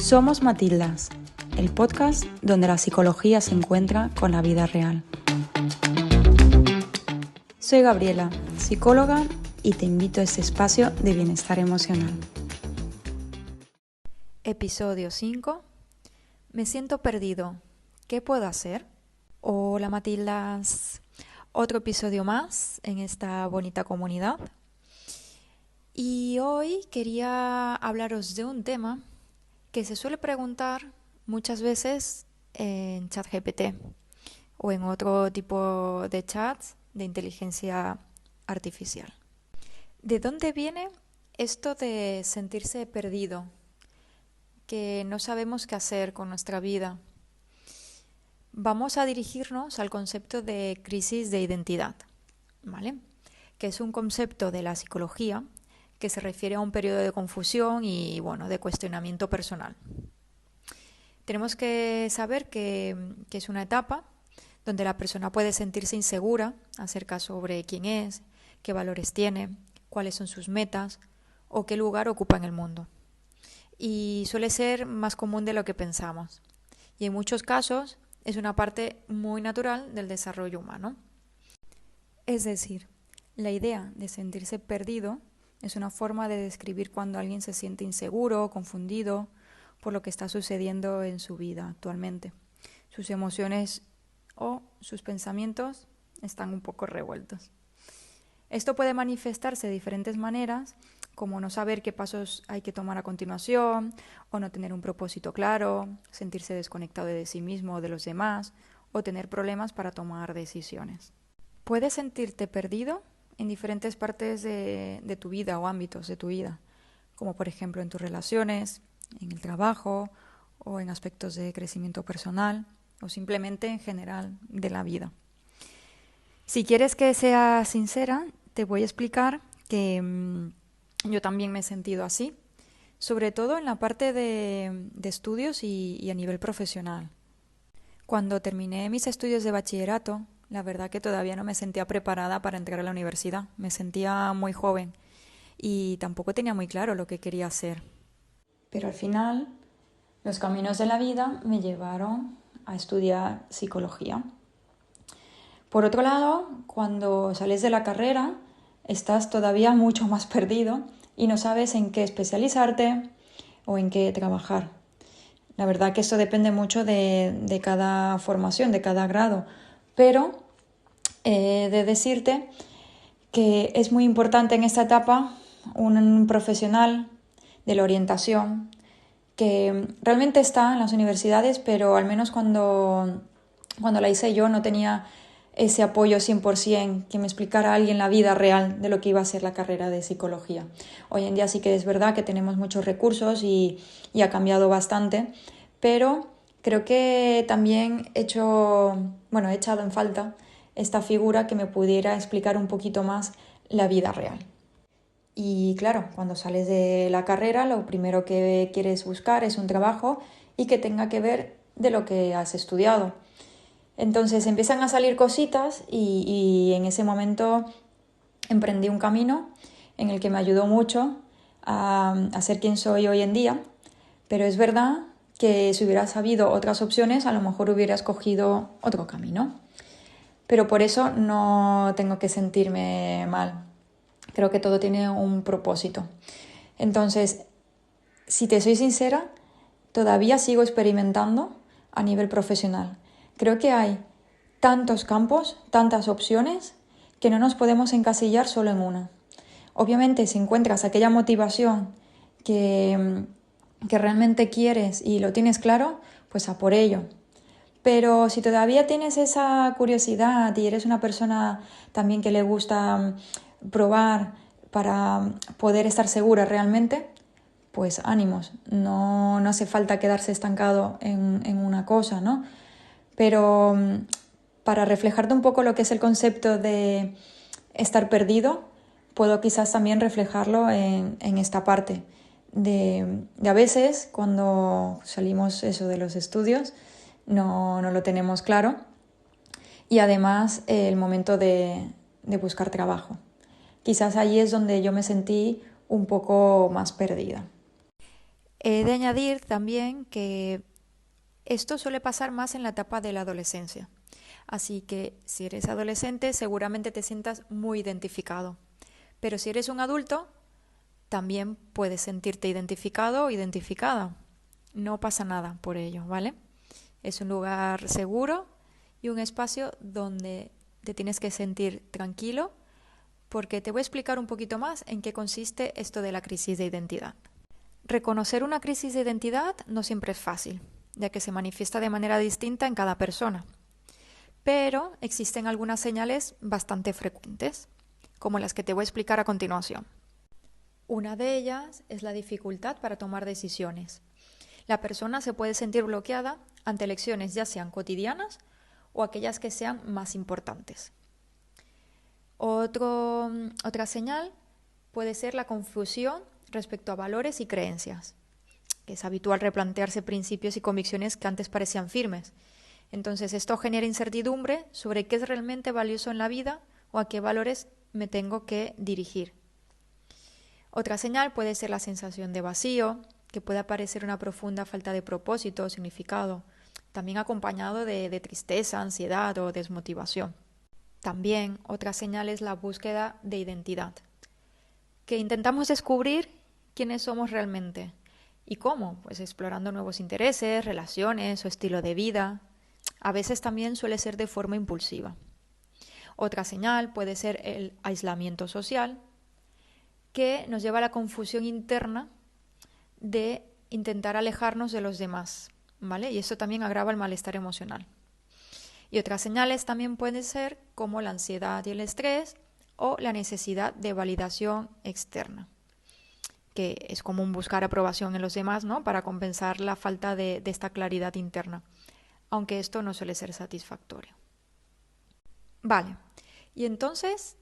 Somos Matildas, el podcast donde la psicología se encuentra con la vida real. Soy Gabriela, psicóloga, y te invito a este espacio de bienestar emocional. Episodio 5. Me siento perdido. ¿Qué puedo hacer? Hola Matildas. Otro episodio más en esta bonita comunidad. Y hoy quería hablaros de un tema que se suele preguntar muchas veces en ChatGPT o en otro tipo de chats de inteligencia artificial. ¿De dónde viene esto de sentirse perdido? Que no sabemos qué hacer con nuestra vida. Vamos a dirigirnos al concepto de crisis de identidad, ¿vale? Que es un concepto de la psicología que se refiere a un periodo de confusión y, de cuestionamiento personal. Tenemos que saber que es una etapa donde la persona puede sentirse insegura acerca sobre quién es, qué valores tiene, cuáles son sus metas o qué lugar ocupa en el mundo. Y suele ser más común de lo que pensamos. Y en muchos casos es una parte muy natural del desarrollo humano. Es decir, la idea de sentirse perdido es una forma de describir cuando alguien se siente inseguro o confundido por lo que está sucediendo en su vida actualmente. Sus emociones o sus pensamientos están un poco revueltos. Esto puede manifestarse de diferentes maneras, como no saber qué pasos hay que tomar a continuación, o no tener un propósito claro, sentirse desconectado de sí mismo o de los demás, o tener problemas para tomar decisiones. Puedes sentirte perdido en diferentes partes de tu vida o ámbitos de tu vida, como por ejemplo en tus relaciones, en el trabajo o en aspectos de crecimiento personal o simplemente en general de la vida. Si quieres que sea sincera, te voy a explicar que yo también me he sentido así, sobre todo en la parte de estudios y a nivel profesional. Cuando terminé mis estudios de bachillerato, la verdad que todavía no me sentía preparada para entrar a la universidad. Me sentía muy joven y tampoco tenía muy claro lo que quería hacer. Pero al final, los caminos de la vida me llevaron a estudiar psicología. Por otro lado, cuando sales de la carrera, estás todavía mucho más perdido y no sabes en qué especializarte o en qué trabajar. La verdad que esto depende mucho de cada formación, de cada grado, pero he de decirte que es muy importante en esta etapa un profesional de la orientación que realmente está en las universidades, pero al menos cuando la hice yo no tenía ese apoyo 100%, que me explicara alguien la vida real de lo que iba a ser la carrera de psicología. Hoy en día sí que es verdad que tenemos muchos recursos y ha cambiado bastante, pero creo que también he echado en falta esta figura que me pudiera explicar un poquito más la vida real. Y claro, cuando sales de la carrera, lo primero que quieres buscar es un trabajo y que tenga que ver de lo que has estudiado. Entonces empiezan a salir cositas y en ese momento emprendí un camino en el que me ayudó mucho a ser quien soy hoy en día, pero es verdad que si hubiera sabido otras opciones a lo mejor hubiera escogido otro camino. Pero por eso no tengo que sentirme mal. Creo que todo tiene un propósito. Entonces, si te soy sincera, todavía sigo experimentando a nivel profesional. Creo que hay tantos campos, tantas opciones, que no nos podemos encasillar solo en una. Obviamente, si encuentras aquella motivación que realmente quieres y lo tienes claro, pues a por ello. Pero si todavía tienes esa curiosidad y eres una persona también que le gusta probar para poder estar segura realmente, pues ánimos. No hace falta quedarse estancado en una cosa, ¿no? Pero para reflejarte un poco lo que es el concepto de estar perdido, puedo quizás también reflejarlo en esta parte de a veces cuando salimos de los estudios no lo tenemos claro, y además el momento de buscar trabajo. Quizás allí es donde yo me sentí un poco más perdida. He de añadir también que esto suele pasar más en la etapa de la adolescencia. Así que si eres adolescente seguramente te sientas muy identificado. Pero si eres un adulto, también puedes sentirte identificado o identificada. No pasa nada por ello, ¿vale? Es un lugar seguro y un espacio donde te tienes que sentir tranquilo, porque te voy a explicar un poquito más en qué consiste esto de la crisis de identidad. Reconocer una crisis de identidad no siempre es fácil, ya que se manifiesta de manera distinta en cada persona. Pero existen algunas señales bastante frecuentes, como las que te voy a explicar a continuación. Una de ellas es la dificultad para tomar decisiones. La persona se puede sentir bloqueada ante elecciones ya sean cotidianas o aquellas que sean más importantes. Otra señal puede ser la confusión respecto a valores y creencias, que es habitual replantearse principios y convicciones que antes parecían firmes. Entonces esto genera incertidumbre sobre qué es realmente valioso en la vida o a qué valores me tengo que dirigir. Otra señal puede ser la sensación de vacío, que puede aparecer una profunda falta de propósito o significado, también acompañado de tristeza, ansiedad o desmotivación. También otra señal es la búsqueda de identidad, que intentamos descubrir quiénes somos realmente. ¿Y cómo? Pues explorando nuevos intereses, relaciones o estilo de vida. A veces también suele ser de forma impulsiva. Otra señal puede ser el aislamiento social, que nos lleva a la confusión interna de intentar alejarnos de los demás, ¿vale? Y eso también agrava el malestar emocional. Y otras señales también pueden ser como la ansiedad y el estrés o la necesidad de validación externa, que es común buscar aprobación en los demás, ¿no? Para compensar la falta de esta claridad interna, aunque esto no suele ser satisfactorio. Vale, y entonces,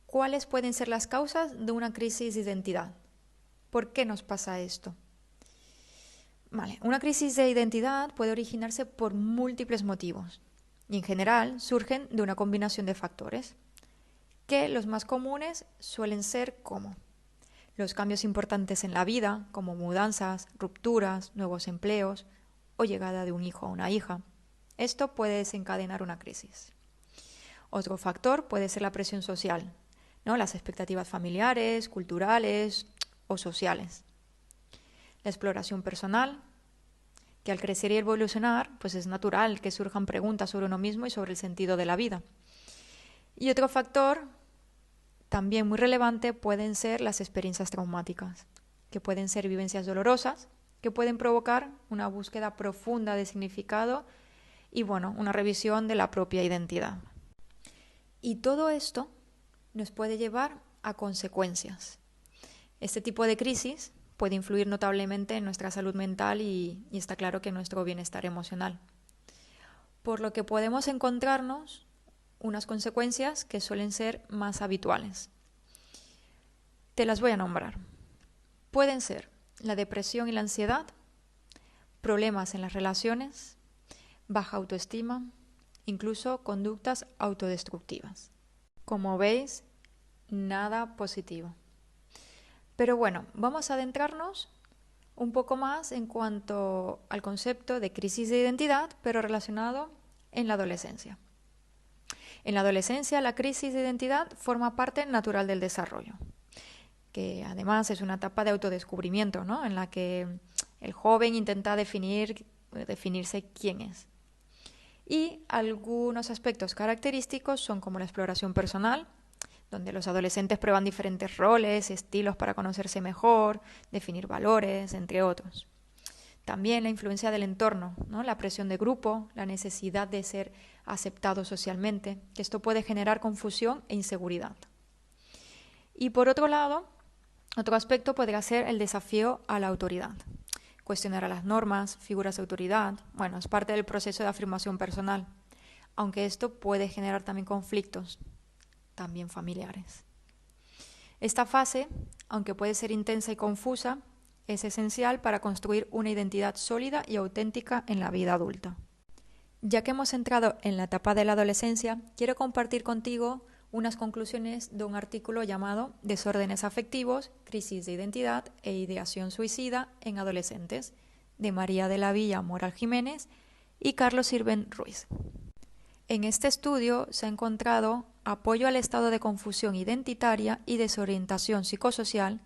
¿cuáles pueden ser las causas de una crisis de identidad? ¿Por qué nos pasa esto? Vale, una crisis de identidad puede originarse por múltiples motivos y en general surgen de una combinación de factores, que los más comunes suelen ser como los cambios importantes en la vida, como mudanzas, rupturas, nuevos empleos o llegada de un hijo o una hija. Esto puede desencadenar una crisis. Otro factor puede ser la presión social, ¿no? Las expectativas familiares, culturales o sociales. La exploración personal, que al crecer y evolucionar, pues es natural que surjan preguntas sobre uno mismo y sobre el sentido de la vida. Y otro factor también muy relevante pueden ser las experiencias traumáticas, que pueden ser vivencias dolorosas, que pueden provocar una búsqueda profunda de significado y, una revisión de la propia identidad. Y todo esto nos puede llevar a consecuencias. Este tipo de crisis puede influir notablemente en nuestra salud mental y está claro que en nuestro bienestar emocional. Por lo que podemos encontrarnos unas consecuencias que suelen ser más habituales. Te las voy a nombrar. Pueden ser la depresión y la ansiedad, problemas en las relaciones, baja autoestima, incluso conductas autodestructivas. Como veis, nada positivo. Pero vamos a adentrarnos un poco más en cuanto al concepto de crisis de identidad, pero relacionado en la adolescencia. En la adolescencia, la crisis de identidad forma parte natural del desarrollo, que además es una etapa de autodescubrimiento, ¿no? En la que el joven intenta definirse quién es. Y algunos aspectos característicos son como la exploración personal, donde los adolescentes prueban diferentes roles, estilos para conocerse mejor, definir valores, entre otros. También la influencia del entorno, ¿no? La presión de grupo, la necesidad de ser aceptado socialmente, que esto puede generar confusión e inseguridad. Y por otro lado, otro aspecto podría ser el desafío a la autoridad. Cuestionar a las normas, figuras de autoridad, es parte del proceso de afirmación personal, aunque esto puede generar también conflictos, también familiares. Esta fase, aunque puede ser intensa y confusa, es esencial para construir una identidad sólida y auténtica en la vida adulta. Ya que hemos entrado en la etapa de la adolescencia, quiero compartir contigo unas conclusiones de un artículo llamado Desórdenes afectivos, crisis de identidad e ideación suicida en adolescentes, de María de la Villa Moral Jiménez y Carlos Sirven Ruiz. En este estudio se ha encontrado apoyo al estado de confusión identitaria y desorientación psicosocial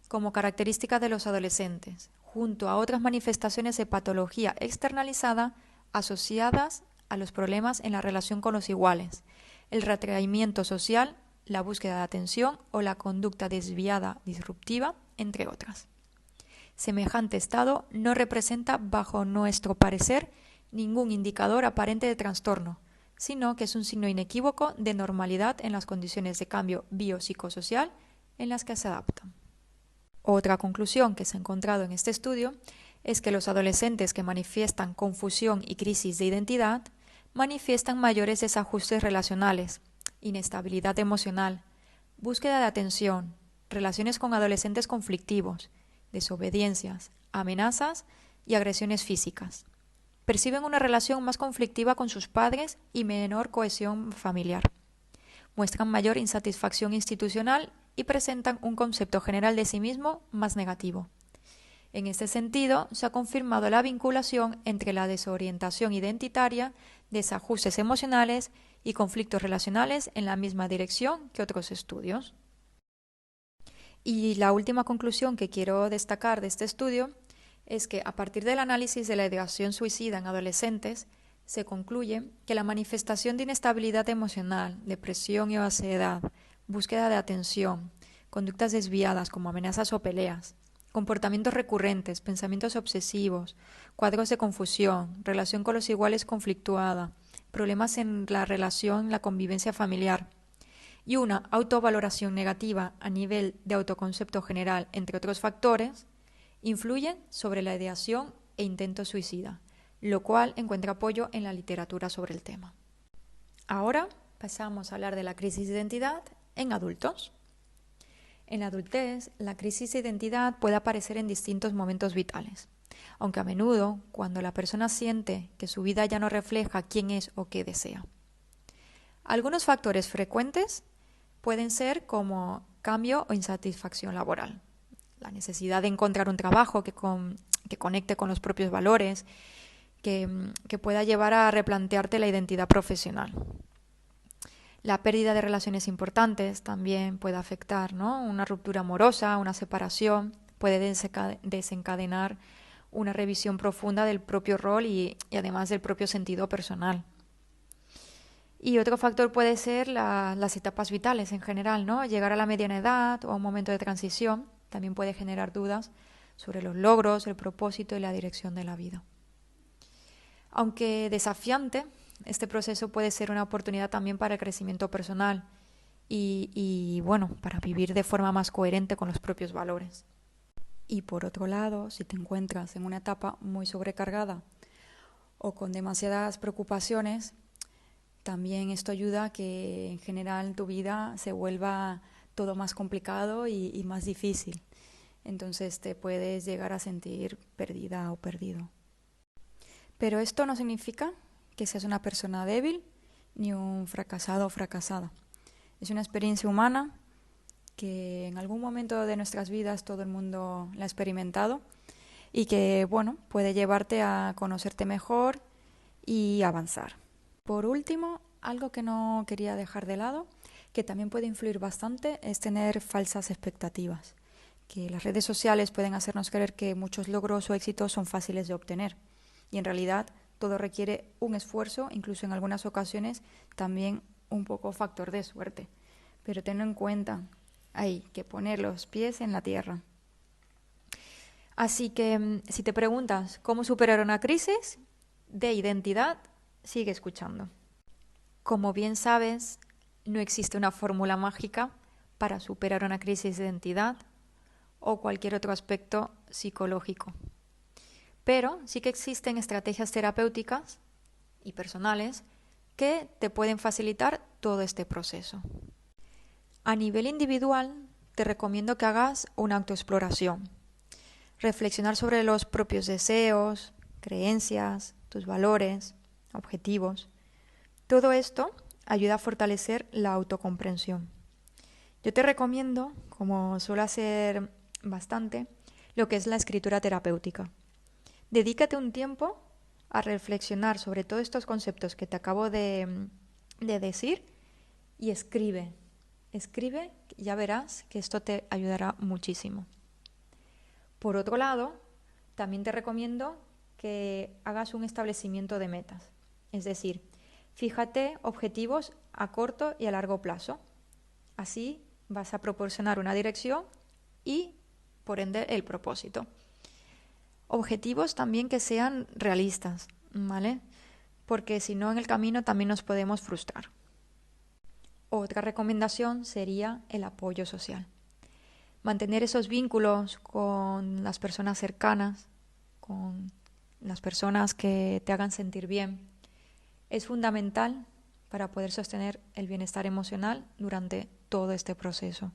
como característica de los adolescentes, junto a otras manifestaciones de patología externalizada asociadas a los problemas en la relación con los iguales, el retraimiento social, la búsqueda de atención o la conducta desviada disruptiva, entre otras. Semejante estado no representa, bajo nuestro parecer, ningún indicador aparente de trastorno, sino que es un signo inequívoco de normalidad en las condiciones de cambio biopsicosocial en las que se adaptan. Otra conclusión que se ha encontrado en este estudio es que los adolescentes que manifiestan confusión y crisis de identidad manifiestan mayores desajustes relacionales, inestabilidad emocional, búsqueda de atención, relaciones con adolescentes conflictivos, desobediencias, amenazas y agresiones físicas. Perciben una relación más conflictiva con sus padres y menor cohesión familiar. Muestran mayor insatisfacción institucional y presentan un concepto general de sí mismo más negativo. En este sentido, se ha confirmado la vinculación entre la desorientación identitaria, desajustes emocionales y conflictos relacionales en la misma dirección que otros estudios. Y la última conclusión que quiero destacar de este estudio es que a partir del análisis de la ideación suicida en adolescentes, se concluye que la manifestación de inestabilidad emocional, depresión y ansiedad, búsqueda de atención, conductas desviadas como amenazas o peleas, comportamientos recurrentes, pensamientos obsesivos, cuadros de confusión, relación con los iguales conflictuada, problemas en la relación, la convivencia familiar y una autovaloración negativa a nivel de autoconcepto general, entre otros factores, influyen sobre la ideación e intento suicida, lo cual encuentra apoyo en la literatura sobre el tema. Ahora pasamos a hablar de la crisis de identidad en adultos. En la adultez, la crisis de identidad puede aparecer en distintos momentos vitales, aunque a menudo cuando la persona siente que su vida ya no refleja quién es o qué desea. Algunos factores frecuentes pueden ser como cambio o insatisfacción laboral, la necesidad de encontrar un trabajo que conecte con los propios valores, que pueda llevar a replantearte la identidad profesional. La pérdida de relaciones importantes también puede afectar, ¿no? Una ruptura amorosa, una separación, puede desencadenar una revisión profunda del propio rol y además del propio sentido personal. Y otro factor puede ser las etapas vitales en general, ¿no? Llegar a la mediana edad o a un momento de transición también puede generar dudas sobre los logros, el propósito y la dirección de la vida. Aunque desafiante, este proceso puede ser una oportunidad también para el crecimiento personal y para vivir de forma más coherente con los propios valores. Y por otro lado, si te encuentras en una etapa muy sobrecargada o con demasiadas preocupaciones, también esto ayuda a que en general tu vida se vuelva todo más complicado y más difícil. Entonces te puedes llegar a sentir perdida o perdido. Pero esto no significa que seas una persona débil ni un fracasado o fracasada. Es una experiencia humana que en algún momento de nuestras vidas todo el mundo la ha experimentado y que, puede llevarte a conocerte mejor y avanzar. Por último, algo que no quería dejar de lado, que también puede influir bastante, es tener falsas expectativas. Que las redes sociales pueden hacernos creer que muchos logros o éxitos son fáciles de obtener. Y en realidad todo requiere un esfuerzo, incluso en algunas ocasiones también un poco factor de suerte. Pero ten en cuenta, hay que poner los pies en la tierra. Así que si te preguntas cómo superar una crisis de identidad, sigue escuchando. Como bien sabes, no existe una fórmula mágica para superar una crisis de identidad o cualquier otro aspecto psicológico. Pero sí que existen estrategias terapéuticas y personales que te pueden facilitar todo este proceso. A nivel individual, te recomiendo que hagas una autoexploración. Reflexionar sobre los propios deseos, creencias, tus valores, objetivos. Todo esto ayuda a fortalecer la autocomprensión. Yo te recomiendo, como suelo hacer bastante, lo que es la escritura terapéutica. Dedícate un tiempo a reflexionar sobre todos estos conceptos que te acabo de decir y escribe. Escribe, ya verás que esto te ayudará muchísimo. Por otro lado, también te recomiendo que hagas un establecimiento de metas. Es decir, fíjate objetivos a corto y a largo plazo. Así vas a proporcionar una dirección y, por ende, el propósito. Objetivos también que sean realistas, ¿vale? Porque si no, en el camino también nos podemos frustrar. Otra recomendación sería el apoyo social. Mantener esos vínculos con las personas cercanas, con las personas que te hagan sentir bien, es fundamental para poder sostener el bienestar emocional durante todo este proceso.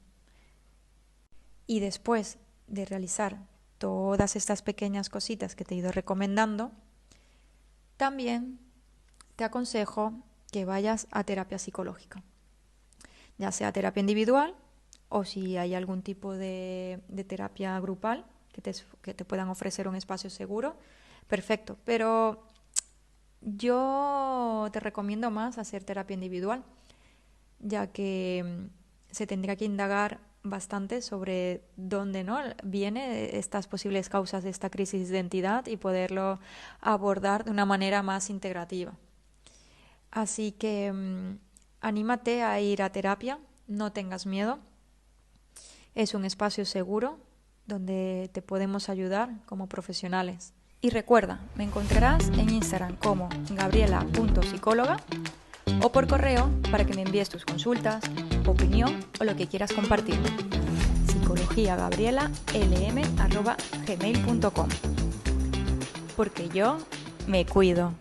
Y después de realizar todas estas pequeñas cositas que te he ido recomendando, también te aconsejo que vayas a terapia psicológica, ya sea terapia individual o si hay algún tipo de terapia grupal que te puedan ofrecer un espacio seguro, perfecto. Pero yo te recomiendo más hacer terapia individual, ya que se tendría que indagar bastante sobre dónde, ¿no?, vienen estas posibles causas de esta crisis de identidad y poderlo abordar de una manera más integrativa. Así que anímate a ir a terapia, no tengas miedo. Es un espacio seguro donde te podemos ayudar como profesionales. Y recuerda, me encontrarás en Instagram como gabriela.psicóloga o por correo para que me envíes tus consultas, opinión o lo que quieras compartirme. psicologiagabriela.lm@gmail.com. Porque yo me cuido.